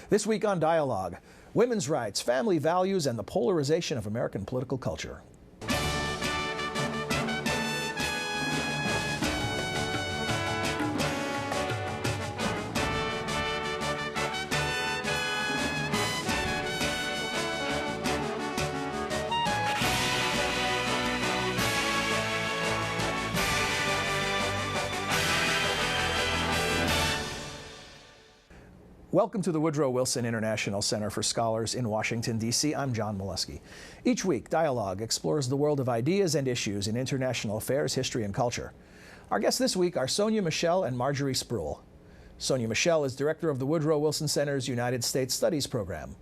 This week on Dialogue, women's rights, family values, and the polarization of American political culture. Welcome to the Woodrow Wilson International Center for Scholars in Washington, D.C. I'm John Molesky. Each week, Dialogue explores the world of ideas and issues in international affairs, history, and culture. Our guests this week are Sonya, Michel, and Marjorie Spruill. Sonya Michel is director of the Woodrow Wilson Center's United States Studies program.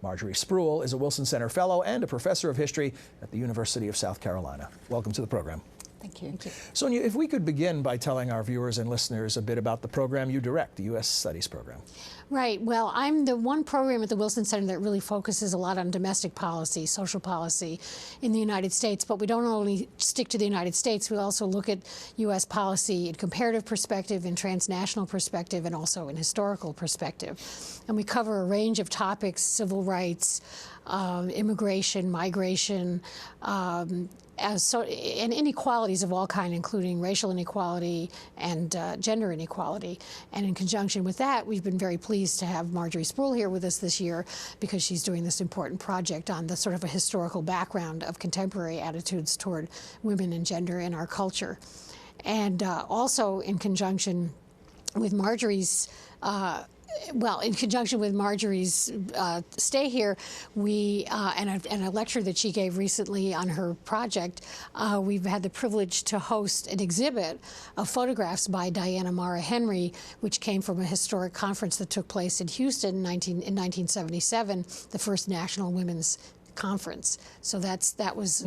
Marjorie Spruill is a Wilson Center Fellow and a professor of history at the University of South Carolina. Welcome to the program. Thank you. Thank you. Sonya, if we could begin by telling our viewers and listeners a bit about the program you direct, the U.S. Studies program. Right. Well, I'm the one program at the Wilson Center that really focuses a lot on domestic policy, social policy in the United States. But we don't only stick to the United States. We also look at U.S. policy in comparative perspective, in transnational perspective, and also in historical perspective. And we cover a range of topics: civil rights, immigration, migration, and inequalities of all kinds, including racial inequality and gender inequality. And in conjunction with that, we've been very pleased to have Marjorie Spruill here with us this year because she's doing this important project on the sort of a historical background of contemporary attitudes toward women and gender in our culture. And also in conjunction with Marjorie's in conjunction with Marjorie's stay here, we and a lecture that she gave recently on her project, we've had the privilege to host an exhibit of photographs by Diana Mara Henry, which came from a historic conference that took place in Houston in 1977, the first National Women's Conference. So that was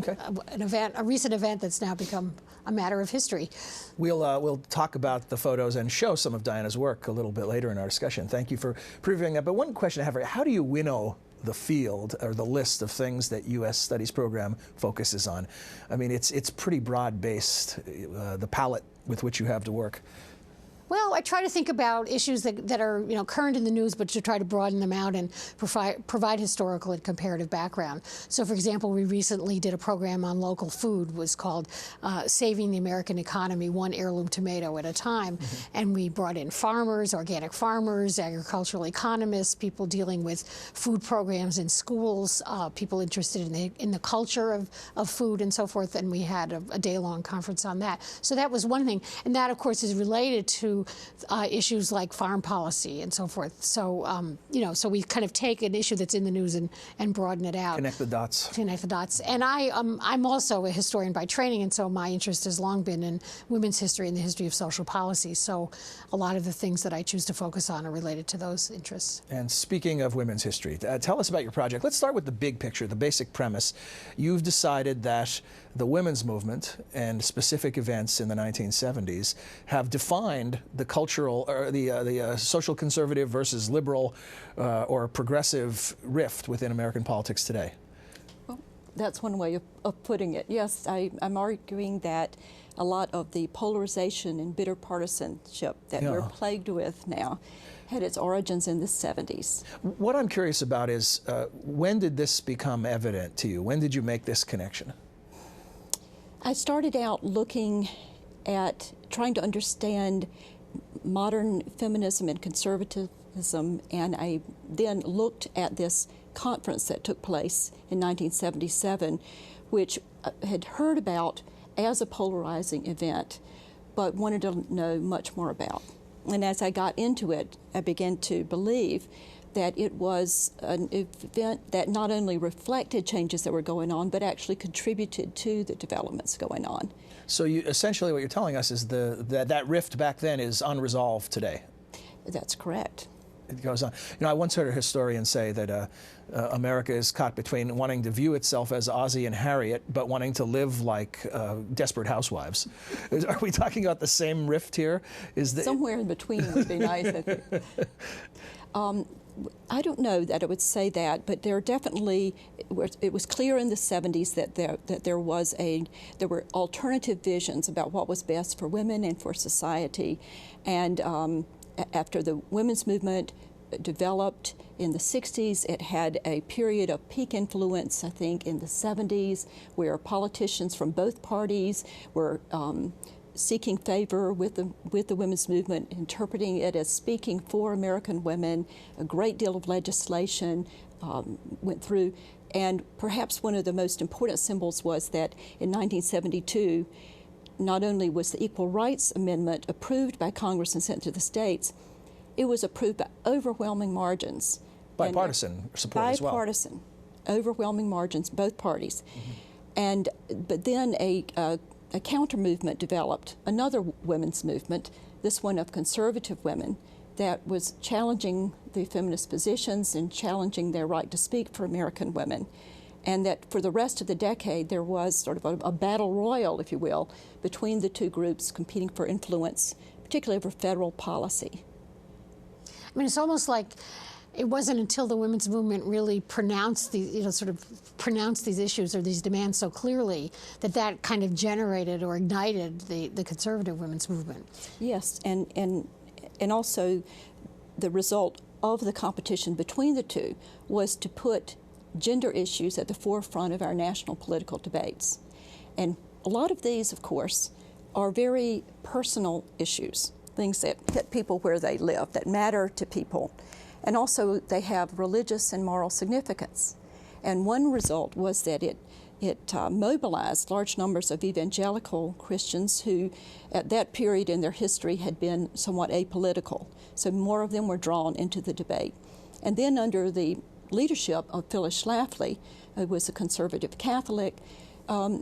an event, a recent event that's now become a matter of history. We'll talk about the photos and show some of Diana's work a little bit later in our discussion. Thank you for previewing that. But one question I have: how do you winnow the field or the list of things that U.S. Studies program focuses on? I mean, it's pretty broad-based, the palette with which you have to work. Well, I try to think about issues that are current in the news, but to try to broaden them out and provide historical and comparative background. So, for example, we recently did a program on local food. It was called Saving the American Economy, One Heirloom Tomato at a Time. Mm-hmm. And we brought in farmers, organic farmers, agricultural economists, people dealing with food programs in schools, people interested in the culture of food and so forth. And we had a day-long conference on that. So that was one thing. And that, of course, is related to issues like farm policy and so forth. So, so we kind of take an issue that's in the news and broaden it out. Connect the dots. Connect the dots. And I'm also a historian by training, and so my interest has long been in women's history and the history of social policy. So a lot of the things that I choose to focus on are related to those interests. And speaking of women's history, tell us about your project. Let's start with the big picture, the basic premise. You've decided that the women's movement and specific events in the 1970s have defined the cultural or the social conservative versus liberal or progressive rift within American politics today. Well, that's one way of putting it. Yes, I'm arguing that a lot of the polarization and bitter partisanship that we're plagued with now had its origins in the 70s. What I'm curious about is when did this become evident to you? When did you make this connection? I started out looking at trying to understand modern feminism and conservatism, and I then looked at this conference that took place in 1977, which I had heard about as a polarizing event, but wanted to know much more about. And as I got into it, I began to believe that it was an event that not only reflected changes that were going on, but actually contributed to the developments going on. So essentially what you're telling us is that rift back then is unresolved today. That's correct. It goes on. I once heard a historian say that America is caught between wanting to view itself as Ozzie and Harriet, but wanting to live like desperate housewives. Are we talking about the same rift here? Somewhere in between would be nice, I think. I don't know that I would say that, but there definitely, it was clear in the 70s that there were alternative visions about what was best for women and for society. And after the women's movement, developed in the 60s. It had a period of peak influence, I think, in the 70s, where politicians from both parties were seeking favor with the women's movement, interpreting it as speaking for American women. A great deal of legislation went through. And perhaps one of the most important symbols was that in 1972, not only was the Equal Rights Amendment approved by Congress and sent to the states, it was approved by overwhelming margins. Bipartisan support as well. Bipartisan, overwhelming margins, both parties. But then a counter movement developed, another women's movement, this one of conservative women, that was challenging the feminist positions and challenging their right to speak for American women. And that for the rest of the decade, there was sort of a battle royal, if you will, between the two groups competing for influence, particularly over federal policy. I mean, it's almost like it wasn't until the women's movement really pronounced pronounced these issues or these demands so clearly that kind of generated or ignited the conservative women's movement. Yes, and also the result of the competition between the two was to put gender issues at the forefront of our national political debates. And a lot of these, of course, are very personal issues, things that hit people where they live, that matter to people. And also they have religious and moral significance. And one result was that it mobilized large numbers of evangelical Christians who, at that period in their history, had been somewhat apolitical. So more of them were drawn into the debate. And then under the leadership of Phyllis Schlafly, who was a conservative Catholic,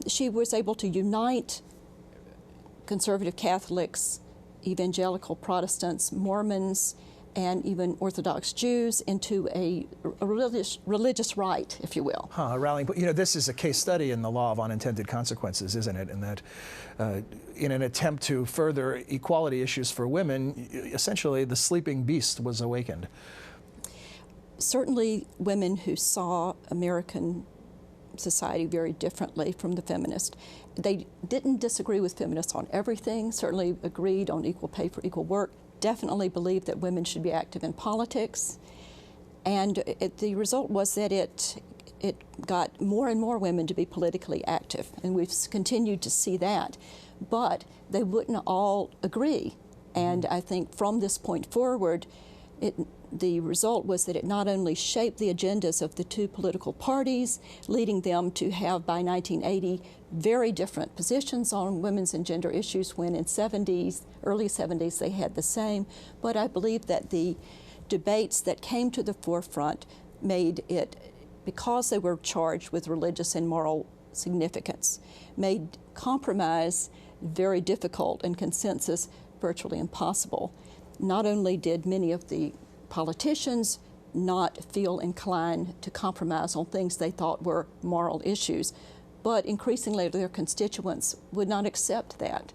she was able to unite conservative Catholics, evangelical Protestants, Mormons, and even Orthodox Jews into a religious right, if you will. A rallying point. You know, this is a case study in the law of unintended consequences, isn't it? In that, in an attempt to further equality issues for women, essentially the sleeping beast was awakened. Certainly women who saw American society very differently from the feminists. They didn't disagree with feminists on everything, certainly agreed on equal pay for equal work, definitely believed that women should be active in politics. And the result was that it got more and more women to be politically active, and we've continued to see that. But they wouldn't all agree. And I think from this point forward, the result was that it not only shaped the agendas of the two political parties, leading them to have, by 1980, very different positions on women's and gender issues, when in early 70s, they had the same. But I believe that the debates that came to the forefront made it, because they were charged with religious and moral significance, made compromise very difficult and consensus virtually impossible. Not only did many of the politicians not feel inclined to compromise on things they thought were moral issues, but increasingly their constituents would not accept that.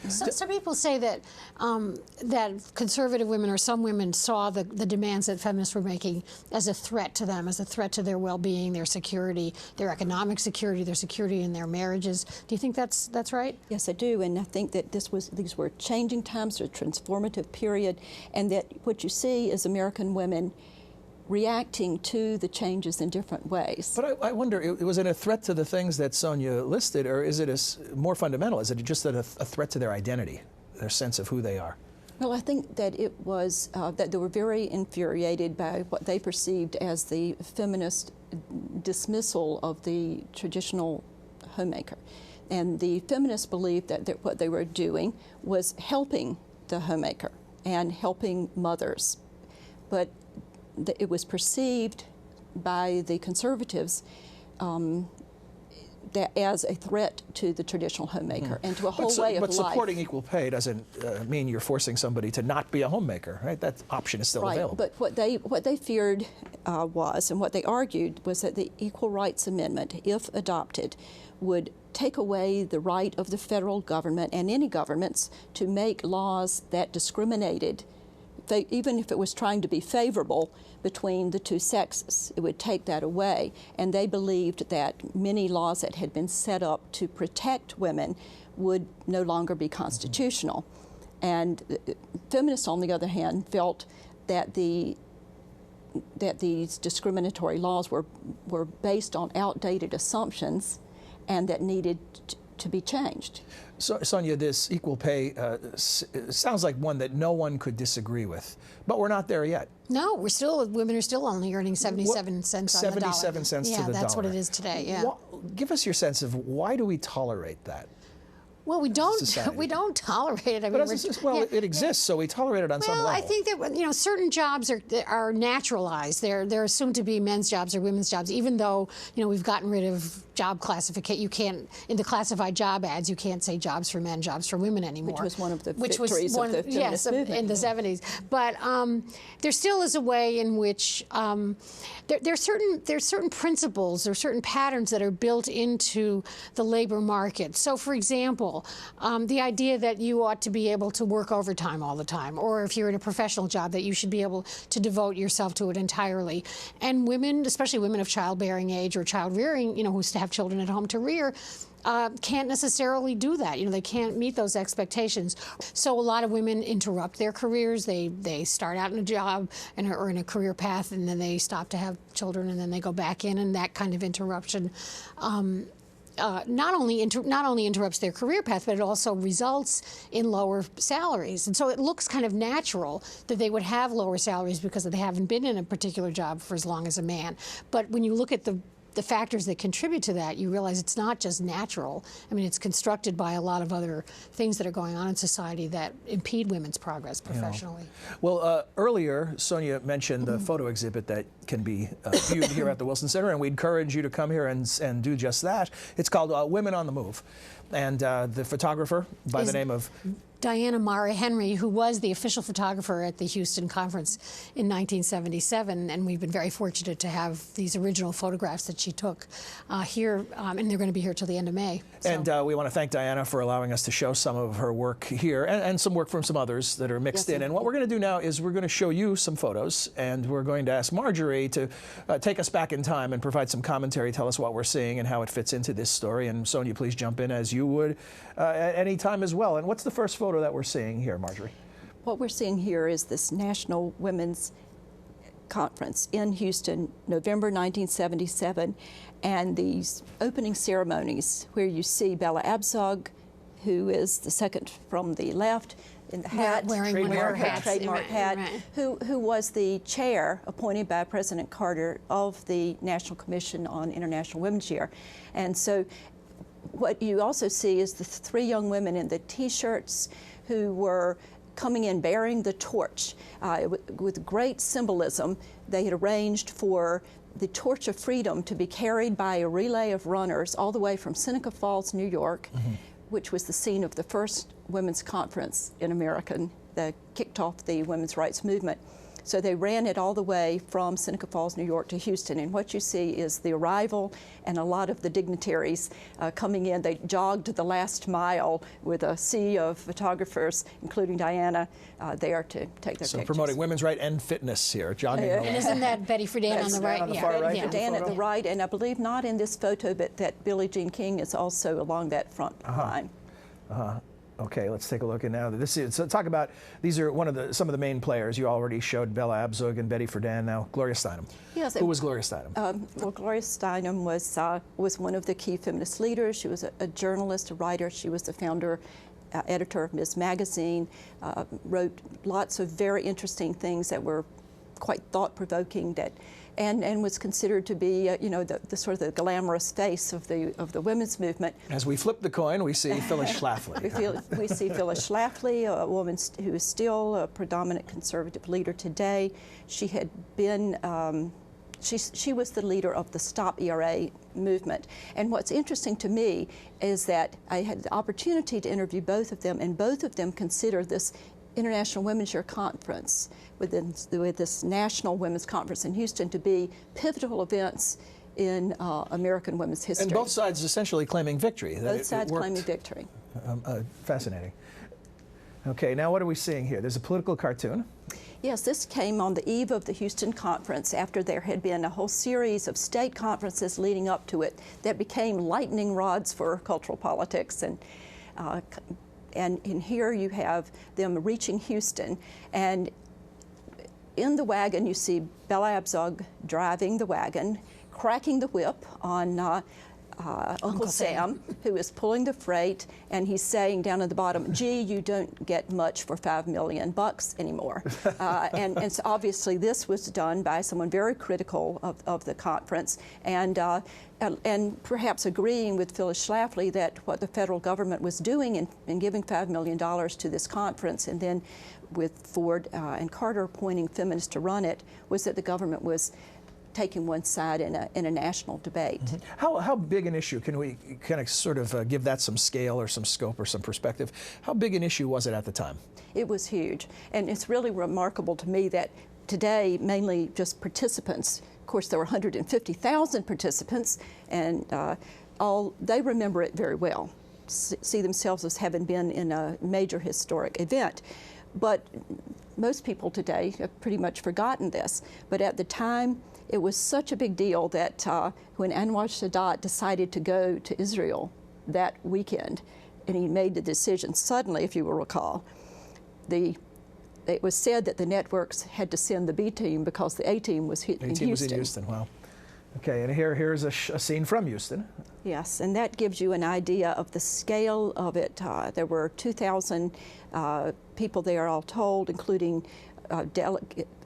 Some people say that that conservative women, or some women, saw the demands that feminists were making as a threat to them, as a threat to their well-being, their security, their economic security, their security in their marriages. Do you think that's right? Yes, I do, and I think that these were changing times, a transformative period, and that what you see is American women reacting to the changes in different ways. But I wonder, was it a threat to the things that Sonya listed, or is it more fundamental? Is it just a threat to their identity, their sense of who they are? Well, I think that it was that they were very infuriated by what they perceived as the feminist dismissal of the traditional homemaker. And the feminists believed that what they were doing was helping the homemaker and helping mothers. But it was perceived by the conservatives as a threat to the traditional homemaker and to a whole way of life. But supporting equal pay doesn't mean you're forcing somebody to not be a homemaker, right? That option is still available. But what they feared was, and what they argued, was that the Equal Rights Amendment, if adopted, would take away the right of the federal government and any governments to make laws that discriminated, even if it was trying to be favorable between the two sexes. It would take that away. And they believed that many laws that had been set up to protect women would no longer be constitutional. And feminists, on the other hand, felt that these discriminatory laws were based on outdated assumptions and that needed to be changed. So, Sonya, this equal pay sounds like one that no one could disagree with, but we're not there yet. No, women are still only earning 77 cents on the dollar. 77 cents to the dollar. Yeah, that's what it is today, yeah. Give us your sense of why do we tolerate that? Well, we don't tolerate it. I mean, it exists, so we tolerate it on some level. I think that certain jobs are naturalized. They're assumed to be men's jobs or women's jobs, even though we've gotten rid of job classification. You can't, in the classified job ads, you can't say jobs for men, jobs for women anymore. Which was one of the victories of the feminist movement. In the 70s. But there still is a way in which there's certain principles or certain patterns that are built into the labor market. So, for example, the idea that you ought to be able to work overtime all the time, or if you're in a professional job, that you should be able to devote yourself to it entirely. And women, especially women of childbearing age or child rearing, who have children at home to rear, can't necessarily do that. They can't meet those expectations. So a lot of women interrupt their careers. They start out in a job or in a career path, and then they stop to have children, and then they go back in, and that kind of interruption not only interrupts their career path, but it also results in lower salaries. And so it looks kind of natural that they would have lower salaries because they haven't been in a particular job for as long as a man. But when you look at the factors that contribute to that, you realize it's not just natural. I mean, it's constructed by a lot of other things that are going on in society that impede women's progress professionally. Well, earlier, Sonya mentioned the photo exhibit that can be viewed here at the Wilson Center, and we encourage you to come here and do just that. It's called Women on the Move. And the photographer, by the name of Diana Mara Henry, who was the official photographer at the Houston conference in 1977, and we've been very fortunate to have these original photographs that she took here, and they're going to be here till the end of May. So. And we want to thank Diana for allowing us to show some of her work here, and some work from some others that are mixed in. And what we're going to do now is we're going to show you some photos, and we're going to ask Marjorie to take us back in time and provide some commentary, tell us what we're seeing and how it fits into this story. And Sonya, please jump in as you would at any time as well. And what's the first photo that we're seeing here, Marjorie? What we're seeing here is this National Women's Conference in Houston, November 1977, and these opening ceremonies where you see Bella Abzug, who is the second from the left, in the hat, wearing her trademark hat, who was the chair appointed by President Carter of the National Commission on International Women's Year. And so what you also see is the three young women in the T-shirts who were coming in bearing the torch with great symbolism. They had arranged for the torch of freedom to be carried by a relay of runners all the way from Seneca Falls, New York, which was the scene of the first women's conference in America that kicked off the women's rights movement. So they ran it all the way from Seneca Falls, New York to Houston. And what you see is the arrival and a lot of the dignitaries coming in. They jogged the last mile with a sea of photographers, including Diana, there to take their pictures. So promoting women's right and fitness here, jogging. And isn't that Betty Friedan on the right? On the far right. Betty Friedan at the right, and I believe not in this photo, but that Billie Jean King is also along that front line. Okay, let's take a look at now. So talk about, these are some of the main players. You already showed Bella Abzug and Betty Friedan. Now Gloria Steinem. Yes. Who was Gloria Steinem? Well, Gloria Steinem was one of the key feminist leaders. She was a journalist, a writer. She was the founder, editor of Ms. Magazine. Wrote lots of very interesting things that were quite thought-provoking. And was considered to be, the sort of the glamorous face of the women's movement. As we flip the coin, we see Phyllis Schlafly. we see Phyllis Schlafly, a woman who is still a predominant conservative leader today. She had been, she was the leader of the Stop ERA movement. And what's interesting to me is that I had the opportunity to interview both of them, and both of them consider this International Women's Year Conference with this National Women's Conference in Houston to be pivotal events in American women's history. And both sides essentially claiming victory. Both sides claiming victory. Fascinating. Okay, now what are we seeing here? There's a political cartoon. Yes, this came on the eve of the Houston conference after there had been a whole series of state conferences leading up to it that became lightning rods for cultural politics. And in here you have them reaching Houston. And in the wagon, you see Bella Abzug driving the wagon, cracking the whip on Uncle Sam, who is pulling the freight, and he's saying down at the bottom, gee, you don't get much for $5 million anymore. And so obviously this was done by someone very critical of the conference, and perhaps agreeing with Phyllis Schlafly that what the federal government was doing in giving $5 million to this conference, and then with Ford and Carter appointing feminists to run it, was that the government was taking one side in a national debate. Mm-hmm. How big an issue, can we kind of sort of give that some scale or some scope or some perspective? How big an issue was it at the time? It was huge, and it's really remarkable to me that today, mainly just participants, of course there were 150,000 participants, and they remember it very well, see themselves as having been in a major historic event. But most people today have pretty much forgotten this. But at the time, it was such a big deal that when Anwar Sadat decided to go to Israel that weekend, and he made the decision suddenly, if you will recall, it was said that the networks had to send the B team because the A team was in Houston. A team was in Houston, wow. Okay, and here's a scene from Houston. Yes, and that gives you an idea of the scale of it. There were 2,000 people there all told, including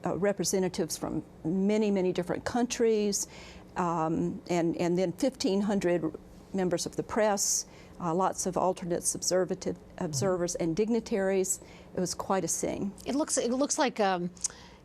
representatives from many, many different countries, and then 1,500 members of the press, lots of alternates, observers, and dignitaries. It was quite a scene. It looks like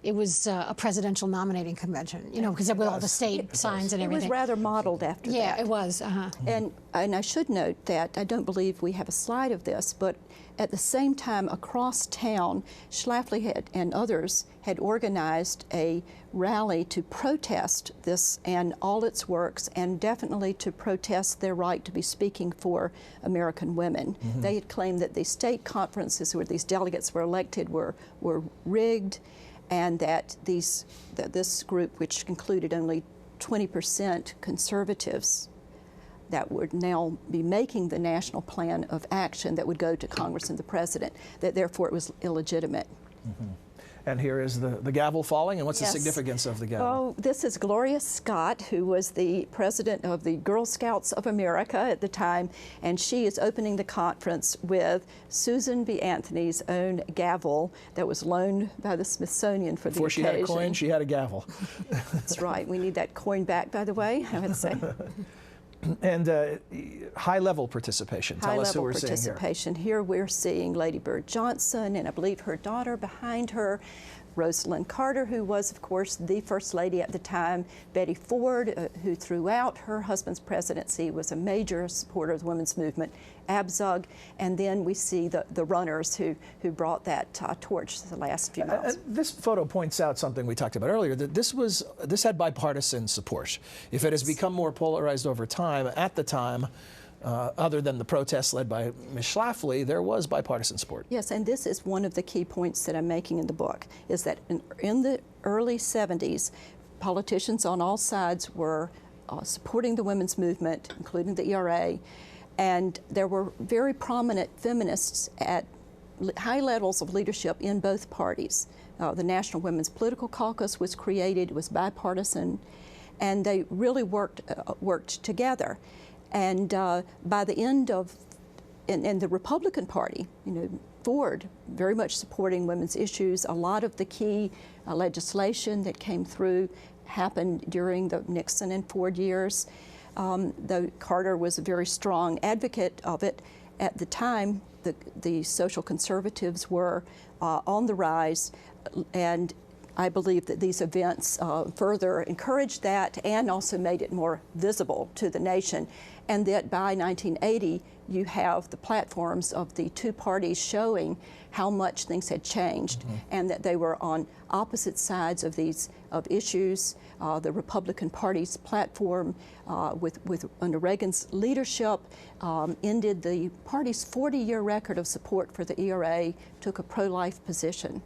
it was a presidential nominating convention, you know, because with all the state signs and everything. It was rather modeled after that. Yeah, it was. And I should note that I don't believe we have a slide of this, but at the same time across town, Schlafly and others had organized a rally to protest this and all its works, and definitely to protest their right to be speaking for American women. Mm-hmm. They had claimed that the state conferences where these delegates were elected were rigged, and that this group, which included only 20% conservatives, that would now be making the national plan of action that would go to Congress and the president, that therefore it was illegitimate. Mm-hmm. And here is the gavel falling, and what's Yes. the significance of the gavel? Oh, this is Gloria Scott, who was the president of the Girl Scouts of America at the time, and she is opening the conference with Susan B. Anthony's own gavel that was loaned by the Smithsonian for the occasion. Before she had a coin, she had a gavel. That's right. We need that coin back, by the way, I would say. And high-level participation. Tell us who we're seeing here. High-level participation. Here we're seeing Lady Bird Johnson, and I believe her daughter behind her, Rosalind Carter, who was, of course, the First Lady at the time, Betty Ford, who throughout her husband's presidency was a major supporter of the women's movement, Abzug, and then we see the runners who brought that torch the last few miles. This photo points out something we talked about earlier, that this had bipartisan support. If it has become more polarized over time, at the time, other than the protests led by Ms. Schlafly, there was bipartisan support. Yes, and this is one of the key points that I'm making in the book, is that in the early 70s, politicians on all sides were supporting the women's movement, including the ERA, and there were very prominent feminists at high levels of leadership in both parties. The National Women's Political Caucus was created, it was bipartisan, and they really worked together. And by the end of, and the Republican Party, you know, Ford very much supporting women's issues. A lot of the key legislation that came through happened during the Nixon and Ford years. Though Carter was a very strong advocate of it, at the time the social conservatives were on the rise, and I believe that these events further encouraged that and also made it more visible to the nation, and that by 1980 you have the platforms of the two parties showing how much things had changed, and that they were on opposite sides of these issues. The Republican Party's platform, under Reagan's leadership, ended the party's 40-year record of support for the ERA, took a pro-life position.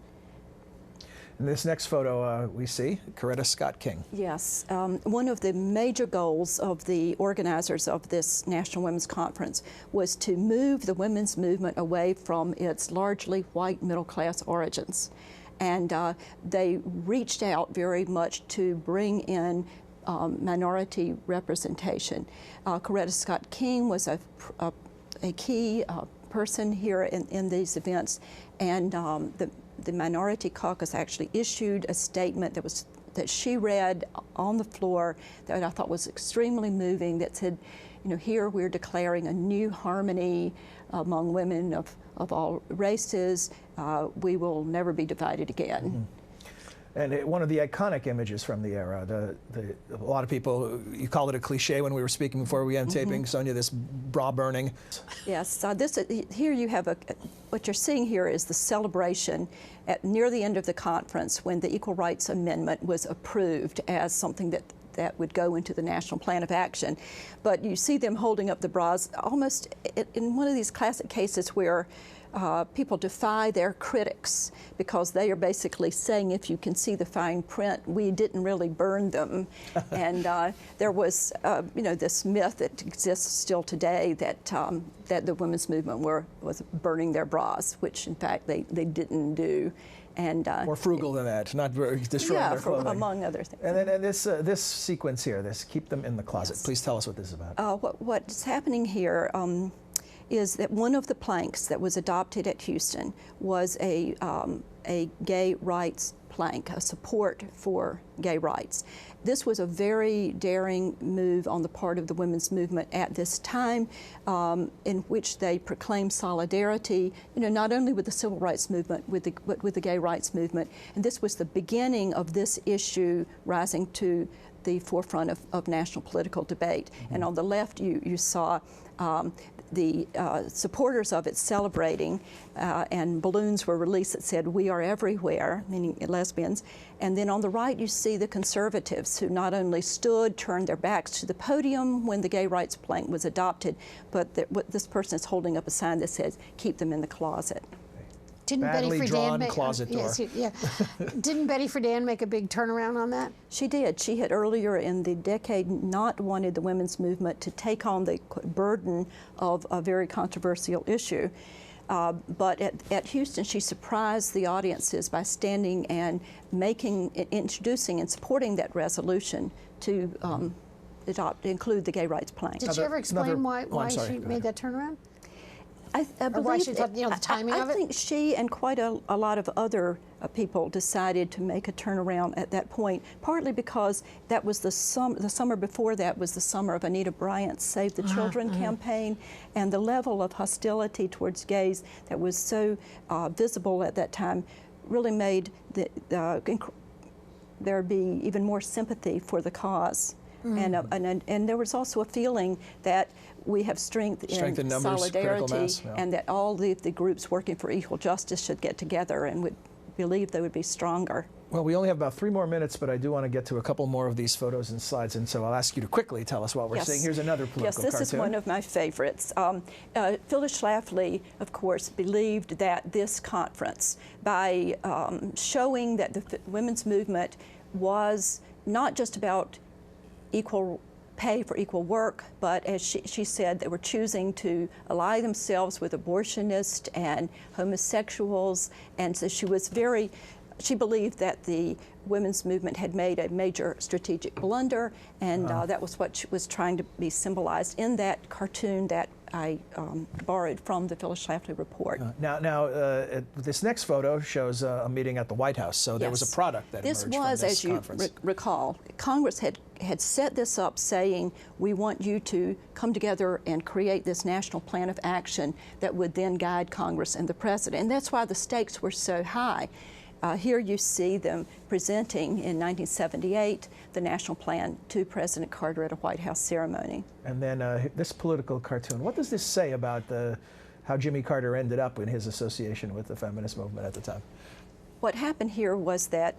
In this next photo, we see Coretta Scott King. Yes, one of the major goals of the organizers of this National Women's Conference was to move the women's movement away from its largely white middle-class origins And they reached out very much to bring in minority representation. Coretta Scott King was a key person here in these events, and the Minority Caucus actually issued a statement that she read on the floor that I thought was extremely moving, that said, you know, here we're declaring a new harmony among women of all races. We will never be divided again. Mm-hmm. And one of the iconic images from the era, a lot of people, you called it a cliche when we were speaking before we ended taping, Sonya, this bra burning. Yes, here you have what you're seeing here is the celebration near the end of the conference when the Equal Rights Amendment was approved as something that would go into the National Plan of Action. But you see them holding up the bras almost in one of these classic cases where people defy their critics because they are basically saying, if you can see the fine print, we didn't really burn them. And there was, you know, this myth that exists still today that the women's movement was burning their bras, which in fact they didn't do. And more frugal than that, not destroying their clothing. Among other things. And then this sequence here, this keep them in the closet. Yes. Please tell us what this is about. What's happening here is that one of the planks that was adopted at Houston was a gay rights plank, a support for gay rights. This was a very daring move on the part of the women's movement at this time, in which they proclaimed solidarity, you know, not only with the civil rights movement, but with the gay rights movement. And this was the beginning of this issue rising to the forefront of national political debate. Mm-hmm. And on the left, you saw the supporters of it celebrating, and balloons were released that said, "We are everywhere," meaning lesbians. And then on the right, you see the conservatives who not only stood, turned their backs to the podium when the gay rights plank was adopted, but this person is holding up a sign that says, "Keep them in the closet." Didn't Badly Betty drawn Friedan closet door. Yes, yeah. Didn't Betty Friedan make a big turnaround on that? She did. She had earlier in the decade not wanted the women's movement to take on the burden of a very controversial issue. But at Houston, she surprised the audiences by standing and introducing and supporting that resolution to include the gay rights plank. Did she ever explain why she made that turnaround? I believe why she thought, you know, the timing of it? I think she and quite a lot of other people decided to make a turnaround at that point, partly because that was the summer before that was the summer of Anita Bryant's Save the Children campaign, and the level of hostility towards gays that was so visible at that time really made there be even more sympathy for the cause. And there was also a feeling that we have strength in numbers, solidarity, mass, yeah. and that all the groups working for equal justice should get together and would believe they would be stronger. Well, we only have about 3 more minutes, but I do want to get to a couple more of these photos and slides, and so I'll ask you to quickly tell us what we're seeing. Here's another political cartoon. cartoon. Yes, this is one of my favorites. Phyllis Schlafly, of course, believed that this conference, by showing that the women's movement was not just about equal pay for equal work, but as she said, they were choosing to ally themselves with abortionists and homosexuals, and so she believed that the women's movement had made a major strategic blunder, and that was what was trying to be symbolized in that cartoon that I borrowed from the Phyllis Schlafly report. Now, this next photo shows a meeting at the White House, so there was a product that emerged from this conference. This was, as you recall, Congress had set this up saying, we want you to come together and create this national plan of action that would then guide Congress and the President, and that's why the stakes were so high. Here you see them presenting in 1978 the national plan to President Carter at a White House ceremony. And then this political cartoon, what does this say about how Jimmy Carter ended up in his association with the feminist movement at the time? What happened here was that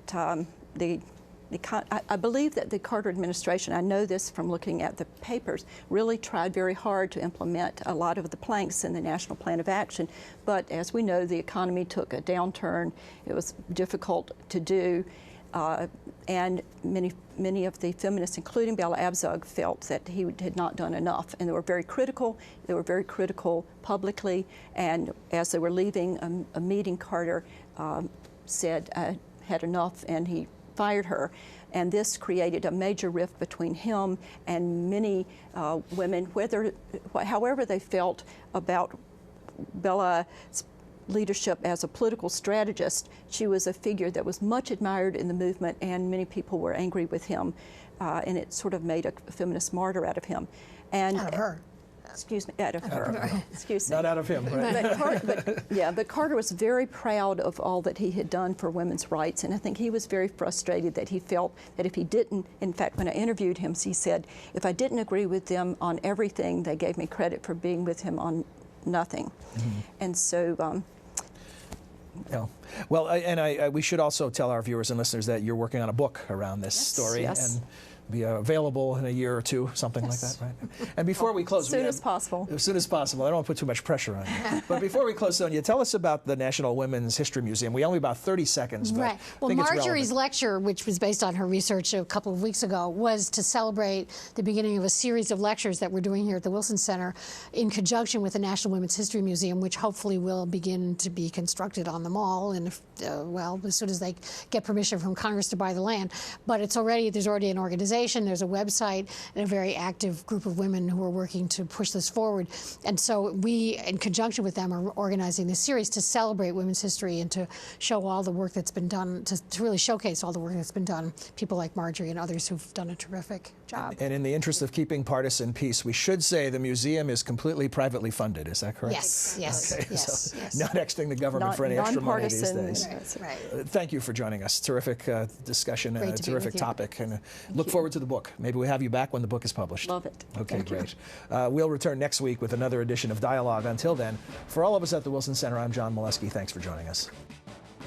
I believe that the Carter administration, I know this from looking at the papers, really tried very hard to implement a lot of the planks in the National Plan of Action. But as we know, the economy took a downturn. It was difficult to do. And many of the feminists, including Bella Abzug, felt that he had not done enough. And they were very critical. They were very critical publicly. And as they were leaving a meeting, Carter said had enough, and he fired her. And this created a major rift between him and many women, however they felt about Bella's leadership as a political strategist. She was a figure that was much admired in the movement, and many people were angry with him, and it sort of made a feminist martyr out of him. And out of her. Excuse me, out of her. Excuse me. Not out of him, right? But Carter was very proud of all that he had done for women's rights, and I think he was very frustrated that he felt that if he didn't, in fact, when I interviewed him, he said, if I didn't agree with them on everything, they gave me credit for being with him on nothing. And so, yeah. Well, we should also tell our viewers and listeners that you're working on a book around this story. Yes. And be available in a year or two, something like that, right? And before we close, as soon as possible. As soon as possible. I don't want to put too much pressure on you. But before we close, Sonya, tell us about the National Women's History Museum. We only about 30 seconds, but right. Well, I think Marjorie's it's lecture, which was based on her research a couple of weeks ago, was to celebrate the beginning of a series of lectures that we're doing here at the Wilson Center in conjunction with the National Women's History Museum, which hopefully will begin to be constructed on the mall, and well, as soon as they get permission from Congress to buy the land. But there's already an organization, there's a website, and a very active group of women who are working to push this forward. And so we, in conjunction with them, are organizing this series to celebrate women's history and to show all the work that's been done, to really showcase all the work that's been done, people like Marjorie and others who've done a terrific job. And in the interest of keeping partisan peace, we should say the museum is completely privately funded. Is that correct? Yes, yes, okay, yes, so yes. Not exiting the government for any extra money these days. Right. Thank you for joining us. Terrific discussion and a terrific topic. And look forward to the book. Maybe we'll have you back when the book is published. Love it. Okay, great. We'll return next week with another edition of Dialogue. Until then, for all of us at the Wilson Center, I'm John Molesky. Thanks for joining us.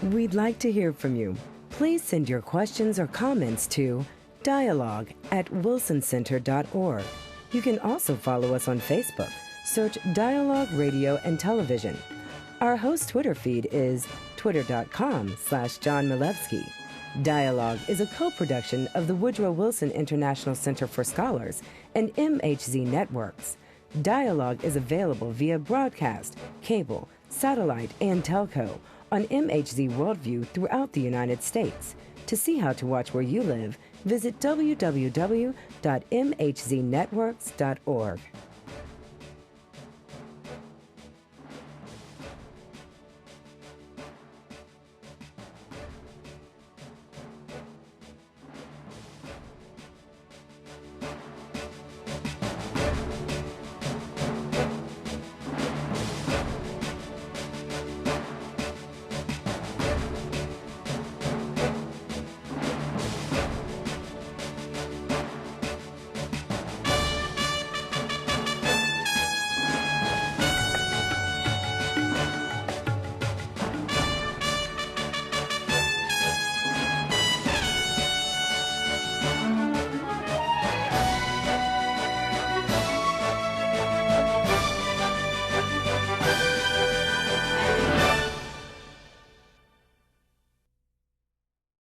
We'd like to hear from you. Please send your questions or comments to dialogue@wilsoncenter.org. You can also follow us on Facebook. Search Dialogue Radio and Television. Our host Twitter feed is twitter.com/John Milewski. Dialogue is a co-production of the Woodrow Wilson International Center for Scholars and MHZ Networks. Dialogue is available via broadcast, cable, satellite, and telco on MHZ Worldview throughout the United States. To see how to watch where you live, visit www.mhznetworks.org.